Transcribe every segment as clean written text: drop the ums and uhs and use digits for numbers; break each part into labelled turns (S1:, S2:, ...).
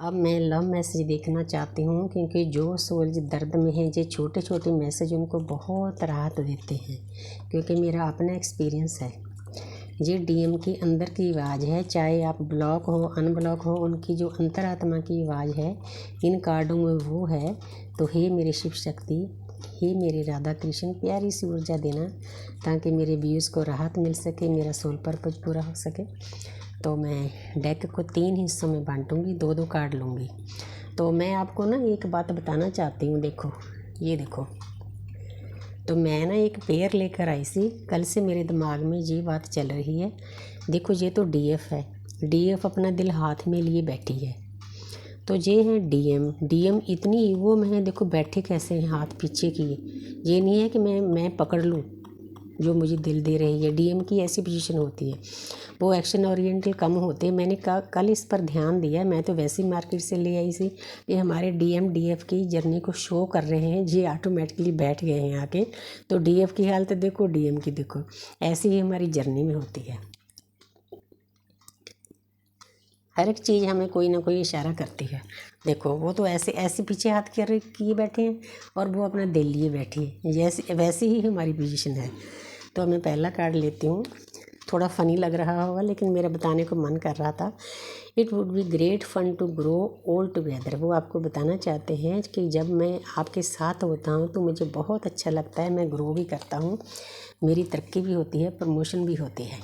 S1: अब मैं love message देखना चाहती हूँ, क्योंकि जो सोल्स दर्द में हैं, जो छोटे छोटे मैसेज उनको बहुत राहत देते हैं, क्योंकि मेरा अपना एक्सपीरियंस है। ये डीएम की अंदर की आवाज़ है, चाहे आप ब्लॉक हो अनब्लॉक हो, उनकी जो अंतरात्मा की आवाज़ है इन कार्डों में वो है। तो हे मेरी शिव शक्ति, हे मेरे राधा कृष्ण, प्यारी सी ऊर्जा देना ताकि मेरे व्यूज़ को राहत मिल सके, मेरा सोल पर्पज पूरा हो सके। तो मैं डेक को 3 हिस्सों में बांटूंगी, 2-2 कार्ड लूँगी। तो मैं आपको ना एक बात बताना चाहती हूँ। देखो, ये देखो, तो मैं ना एक पेयर लेकर आई सी, कल से मेरे दिमाग में ये बात चल रही है। देखो, ये तो डीएफ है, डीएफ अपना दिल हाथ में लिए बैठी है। तो ये है डीएम, डीएम इतनी ईगो में है, देखो बैठे कैसे हैं हाथ पीछे किए। ये नहीं है कि मैं पकड़ लूँ जो मुझे दिल दे रही है। डीएम की ऐसी पोजीशन होती है, वो एक्शन ओरिएंटल कम होते हैं। मैंने कल इस पर ध्यान दिया। मैं तो वैसे ही मार्केट से ले आई सी। ये हमारे डीएम डीएफ की जर्नी को शो कर रहे हैं, ये ऑटोमेटिकली बैठ गए हैं आके। तो डीएफ की हालत देखो, डीएम की देखो, ऐसी ही हमारी जर्नी में होती है। हर एक चीज़ हमें कोई ना कोई इशारा करती है। देखो, वो तो ऐसे ऐसे पीछे हाथ किए बैठे हैं और वो अपना दिल लिए बैठी है, जैसे वैसी ही हमारी पोजीशन है। तो मैं पहला कार्ड लेती हूँ। थोड़ा फ़नी लग रहा होगा, लेकिन मेरा बताने को मन कर रहा था। It would be great fun to grow all together. वो आपको बताना चाहते हैं कि जब मैं आपके साथ होता हूँ तो मुझे बहुत अच्छा लगता है, मैं ग्रो भी करता हूँ, मेरी तरक्की भी होती है, प्रमोशन भी होती है।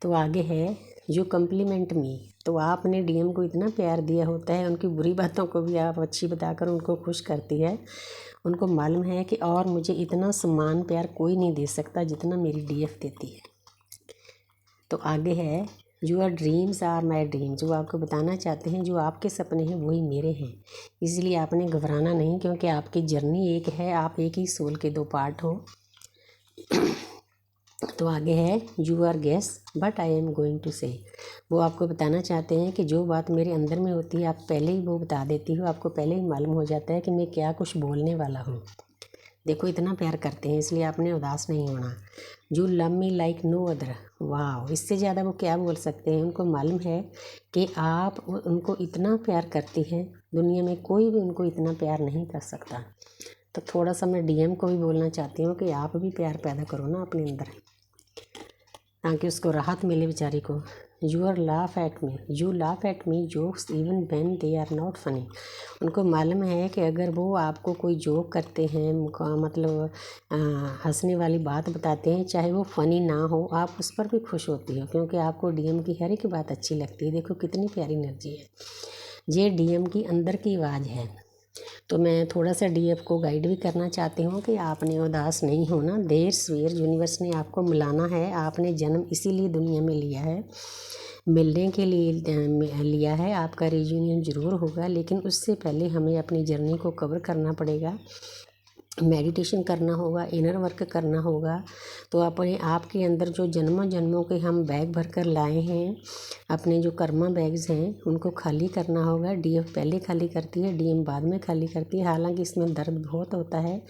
S1: तो आगे है यू कम्प्लीमेंट मी। तो आपने डीएम को इतना प्यार दिया होता है, उनकी बुरी बातों को भी आप अच्छी बताकर उनको खुश करती है। उनको मालूम है कि और मुझे इतना सम्मान प्यार कोई नहीं दे सकता जितना मेरी डीएफ देती है। तो आगे है your dreams are my dream. जो आपको बताना चाहते हैं, जो आपके सपने हैं वही मेरे हैं, इसलिए आपने घबराना नहीं, क्योंकि आपकी जर्नी एक है, आप एक ही सोल के 2 पार्ट हो। तो आगे है you are guess but I am going to say. वो आपको बताना चाहते हैं कि जो बात मेरे अंदर में होती है आप पहले ही वो बता देती हो, आपको पहले ही मालूम हो जाता है कि मैं क्या कुछ बोलने वाला हूँ। देखो, इतना प्यार करते हैं, इसलिए आपने उदास नहीं होना। You love me like no other. वाह, इससे ज़्यादा वो क्या बोल सकते हैं। उनको मालूम है कि आप उनको इतना प्यार करती हैं, दुनिया में कोई भी उनको इतना प्यार नहीं कर सकता। तो थोड़ा सा मैं डीएम को भी बोलना चाहती हूँ कि आप भी प्यार पैदा करो ना अपने अंदर, ताकि उसको राहत मिले बेचारी को। You are laugh at me, you laugh at me jokes even when they are not funny. उनको मालूम है कि अगर वो आपको कोई जोक करते हैं, मतलब हंसने वाली बात बताते हैं, चाहे वो फ़नी ना हो, आप उस पर भी खुश होती हो, क्योंकि आपको डीएम की हर एक बात अच्छी लगती है। देखो कितनी प्यारी एनर्जी है। ये डीएम की अंदर की आवाज़ है। तो मैं थोड़ा सा डीएफ को गाइड भी करना चाहती हूँ कि आपने उदास नहीं होना। देर सवेर यूनिवर्स ने आपको मिलाना है। आपने जन्म इसीलिए दुनिया में लिया है, मिलने के लिए लिया है। आपका रियूनियन ज़रूर होगा, लेकिन उससे पहले हमें अपनी जर्नी को कवर करना पड़ेगा, मेडिटेशन करना होगा, इनर वर्क करना होगा। तो अपने आपके अंदर जो जन्मों जन्मों के हम बैग भर कर लाए हैं, अपने जो कर्मा बैग्स हैं उनको खाली करना होगा। डीएफ पहले खाली करती है, डीएम बाद में खाली करती है। हालांकि इसमें दर्द बहुत होता है,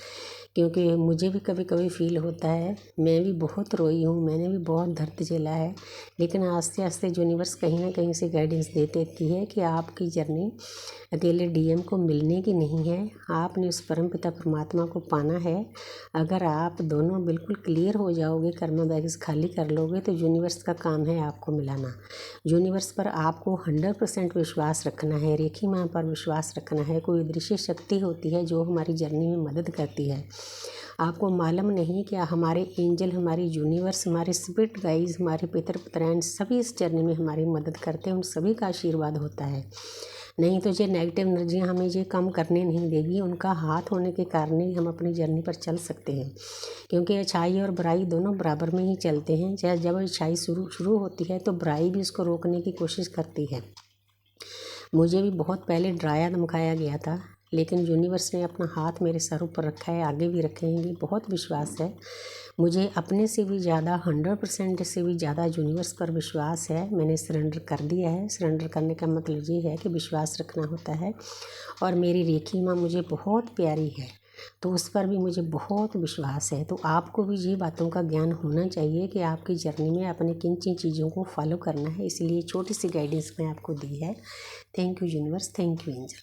S1: क्योंकि मुझे भी कभी कभी फील होता है, मैं भी बहुत रोई हूँ, मैंने भी बहुत दर्द झेला है, लेकिन आस्ते आस्ते यूनिवर्स कहीं ना कहीं से गाइडेंस दे देती है कि आपकी जर्नी अकेले डीएम को मिलने की नहीं है, आपने उस परमपिता परमात्मा को पाना है। अगर आप दोनों बिल्कुल क्लियर हो जाओगे, कर्मा बैग्स खाली कर लोगे, तो यूनिवर्स का काम है आपको मिलाना। यूनिवर्स पर आपको 100% विश्वास रखना है, रेखी माँ पर विश्वास रखना है। कोई दृश्य शक्ति होती है जो हमारी जर्नी में मदद करती है। आपको मालूम नहीं क्या हमारे एंजल, हमारी यूनिवर्स, हमारे स्पिरिट गाइज, हमारे पितर पितराइन सभी इस जर्नी में हमारी मदद करते हैं। उन सभी का आशीर्वाद होता है। नहीं तो ये नेगेटिव एनर्जियाँ हमें ये कम करने नहीं देगी। उनका हाथ होने के कारण ही हम अपनी जर्नी पर चल सकते हैं, क्योंकि अच्छाई और बुराई दोनों बराबर में ही चलते हैं। चाहे जब अच्छाई शुरू होती है तो बुराई भी उसको रोकने की कोशिश करती है। मुझे भी बहुत पहले डराया धमकाया गया था, लेकिन यूनिवर्स ने अपना हाथ मेरे सर ऊपर रखा है, आगे भी रखेंगे। बहुत विश्वास है मुझे, अपने से भी ज़्यादा, 100% से भी ज़्यादा यूनिवर्स पर विश्वास है। मैंने सरेंडर कर दिया है। सरेंडर करने का मतलब ये है कि विश्वास रखना होता है। और मेरी रेखी माँ मुझे बहुत प्यारी है, तो उस पर भी मुझे बहुत विश्वास है। तो आपको भी ये बातों का ज्ञान होना चाहिए कि आपकी जर्नी में अपने किन किन चीज़ों को फॉलो करना है, इसलिए छोटी सी गाइडेंस मैं आपको दी है। Thank you universe, thank you angel.